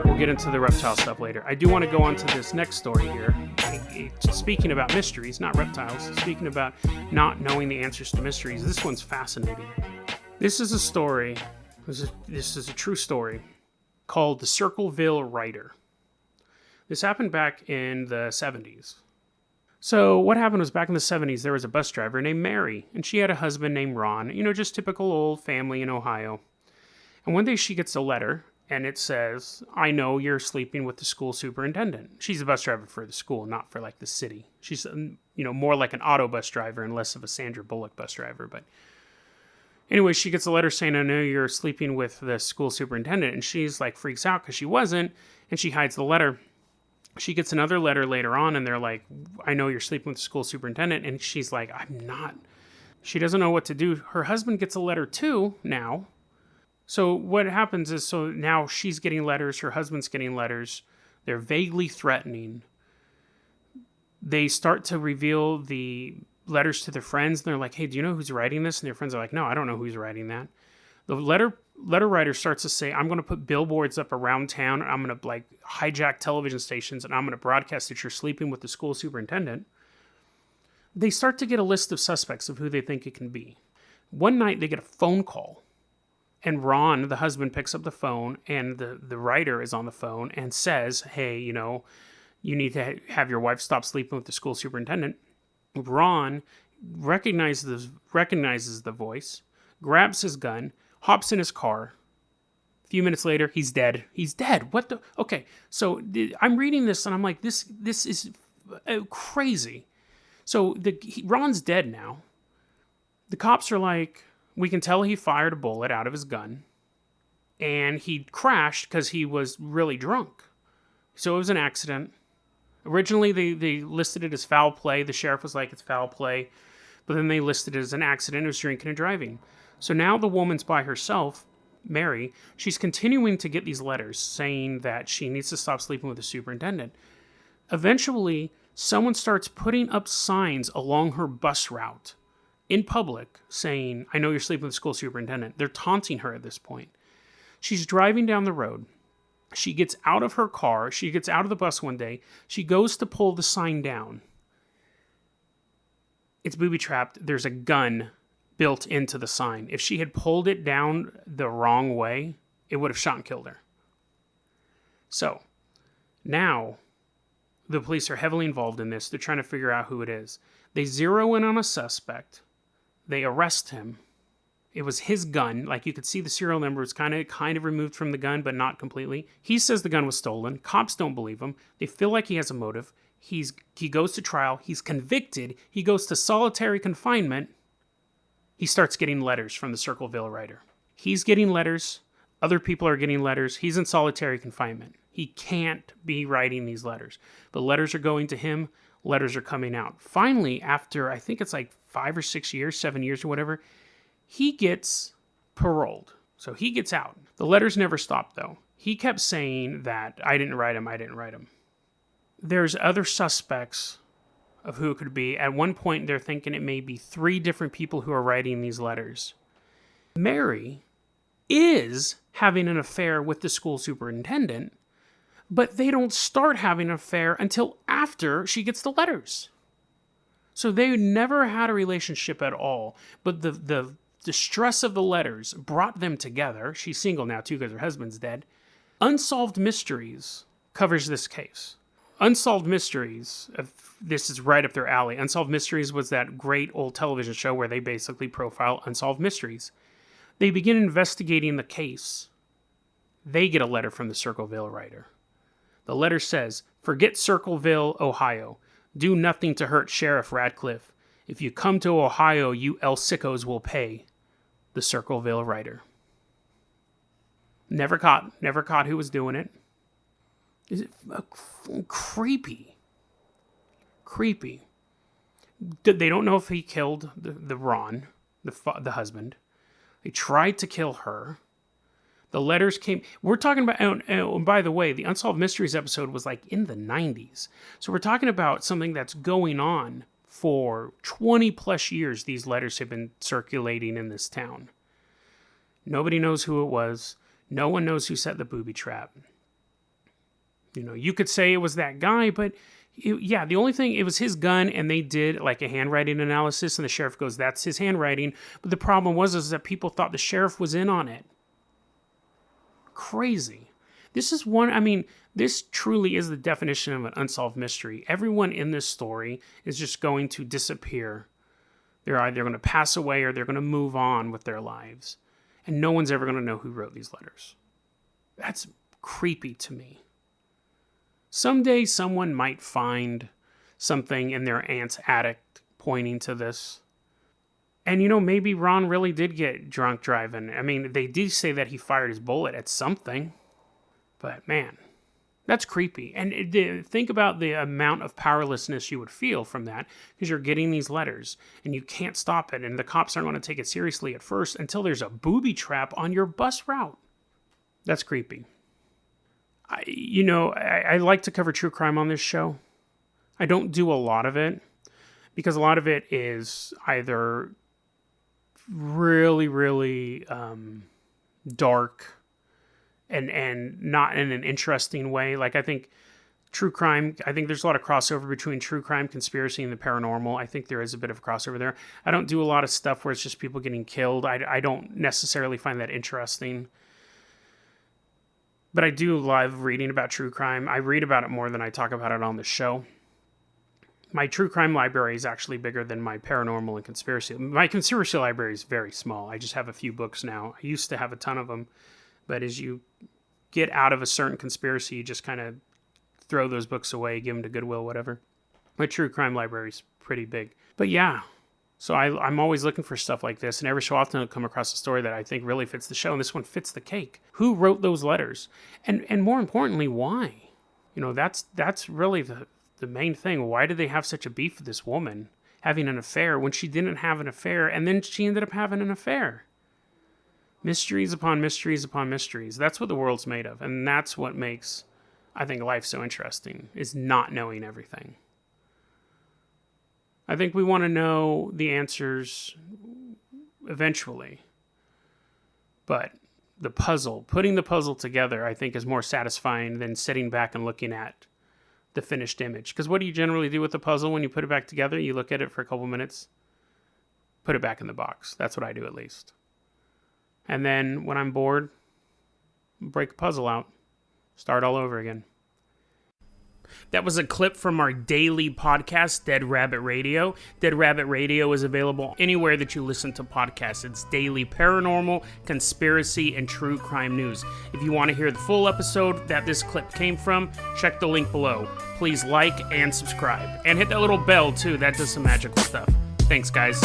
We'll get into the reptile stuff later. I do want to go on to this next story here. Speaking about mysteries, not reptiles, speaking about not knowing the answers to mysteries, this one's fascinating. This is a story, this is a true story, called the Circleville Writer. This happened back in the 70s. So what happened was back in the 70s, there was a bus driver named Mary, and she had a husband named Ron, just typical old family in Ohio. And one day she gets a letter, and it says, I know you're sleeping with the school superintendent. She's a bus driver for the school, not for like the city. She's, more like an auto bus driver and less of a Sandra Bullock bus driver. But anyway, she gets a letter saying, I know you're sleeping with the school superintendent. And she's like, freaks out because she wasn't. And she hides the letter. She gets another letter later on, and they're like, I know you're sleeping with the school superintendent. And she's like, I'm not. She doesn't know what to do. Her husband gets a letter too now. So what happens is, so now she's getting letters, her husband's getting letters. They're vaguely threatening. They start to reveal the letters to their friends. And they're like, hey, do you know who's writing this? And their friends are like, no, I don't know who's writing that. The letter writer starts to say, I'm going to put billboards up around town. I'm going to hijack television stations, and I'm going to broadcast that you're sleeping with the school superintendent. They start to get a list of suspects of who they think it can be. One night they get a phone call. And Ron, the husband, picks up the phone, and the writer is on the phone and says, hey, you need to have your wife stop sleeping with the school superintendent. Ron recognizes the voice, grabs his gun, hops in his car. A few minutes later, he's dead. He's dead. What the? Okay, so I'm reading this, and I'm like, this is crazy. So Ron's dead now. The cops are like, we can tell he fired a bullet out of his gun, and he crashed because he was really drunk. So it was an accident. Originally, they listed it as foul play. The sheriff was like, it's foul play. But then they listed it as an accident. It was drinking and driving. So now the woman's by herself, Mary. She's continuing to get these letters saying that she needs to stop sleeping with the superintendent. Eventually, someone starts putting up signs along her bus route in public saying, I know you're sleeping with the school superintendent. They're taunting her at this point. She's driving down the road. She gets out of her car. She gets out of the bus one day. She goes to pull the sign down. It's booby-trapped. There's a gun built into the sign. If she had pulled it down the wrong way, it would have shot and killed her. So, now, the police are heavily involved in this. They're trying to figure out who it is. They zero in on a suspect. They arrest him. It was his gun. Like, you could see the serial number was kind of removed from the gun, but not completely. He says the gun was stolen. Cops don't believe him. They feel like he has a motive. He goes to trial. He's convicted. He goes to solitary confinement. He starts getting letters from the Circleville Writer. He's getting letters. Other people are getting letters. He's in solitary confinement. He can't be writing these letters. The letters are going to him. Letters are coming out. Finally, after I think it's like 5 or 6 years, 7 years or whatever, he gets paroled. So he gets out. The letters never stopped, though. He kept saying that, I didn't write them. There's other suspects of who it could be. At one point, they're thinking it may be 3 different people who are writing these letters. Mary is having an affair with the school superintendent, but they don't start having an affair until after she gets the letters. So they never had a relationship at all. But the stress of the letters brought them together. She's single now, too, because her husband's dead. Unsolved Mysteries covers this case. Unsolved Mysteries, this is right up their alley. Unsolved Mysteries was that great old television show where they basically profile unsolved mysteries. They begin investigating the case. They get a letter from the Circleville Writer. The letter says, forget Circleville, Ohio. Do nothing to hurt Sheriff Radcliffe. If you come to Ohio, you El Sickos will pay. The Circleville Writer. Never caught who was doing it. Is it creepy? Creepy. They don't know if he killed the Ron, the husband. They tried to kill her. The letters came. We're talking about, and by the way, the Unsolved Mysteries episode was like in the 90s. So we're talking about something that's going on For 20 plus years, these letters have been circulating in this town. Nobody knows who it was. No one knows who set the booby trap. You could say it was that guy, but the only thing, it was his gun, and they did like a handwriting analysis, and the sheriff goes, that's his handwriting. But the problem is that people thought the sheriff was in on it. Crazy. This truly is the definition of an unsolved mystery. Everyone in this story is just going to disappear. They're either going to pass away or they're going to move on with their lives. And no one's ever going to know who wrote these letters. That's creepy to me. Someday someone might find something in their aunt's attic pointing to this. And maybe Ron really did get drunk driving. They did say that he fired his bullet at something. But man, that's creepy. And think about the amount of powerlessness you would feel from that, because you're getting these letters and you can't stop it. And the cops aren't going to take it seriously at first until there's a booby trap on your bus route. That's creepy. I like to cover true crime on this show. I don't do a lot of it because a lot of it is either really, really dark and not in an interesting way. Like, I think true crime, there's a lot of crossover between true crime, conspiracy, and the paranormal. I think there is a bit of a crossover there. I don't do a lot of stuff where it's just people getting killed. I don't necessarily find that interesting. But I do love reading about true crime. I read about it more than I talk about it on the show. My true crime library is actually bigger than my paranormal and conspiracy. My conspiracy library is very small. I just have a few books now. I used to have a ton of them. But as you get out of a certain conspiracy, you just kind of throw those books away, give them to Goodwill, whatever. My true crime library is pretty big. But yeah, so I'm always looking for stuff like this. And every so often I'll come across a story that I think really fits the show. And this one fits the cake. Who wrote those letters? And more importantly, why? That's really the main thing. Why did they have such a beef with this woman having an affair when she didn't have an affair? And then she ended up having an affair. Mysteries upon mysteries upon mysteries. That's what the world's made of. And that's what makes, I think, life so interesting, is not knowing everything. I think we want to know the answers eventually. But putting the puzzle together, I think, is more satisfying than sitting back and looking at the finished image. Because what do you generally do with the puzzle when you put it back together? You look at it for a couple minutes, put it back in the box. That's what I do, at least. And then when I'm bored, break the puzzle out, start all over again. That was a clip from our daily podcast, Dead Rabbit Radio. Dead Rabbit Radio is available anywhere that you listen to podcasts. It's daily paranormal, conspiracy, and true crime news. If you want to hear the full episode that this clip came from, check the link below. Please like and subscribe. And hit that little bell, too. That does some magical stuff. Thanks, guys.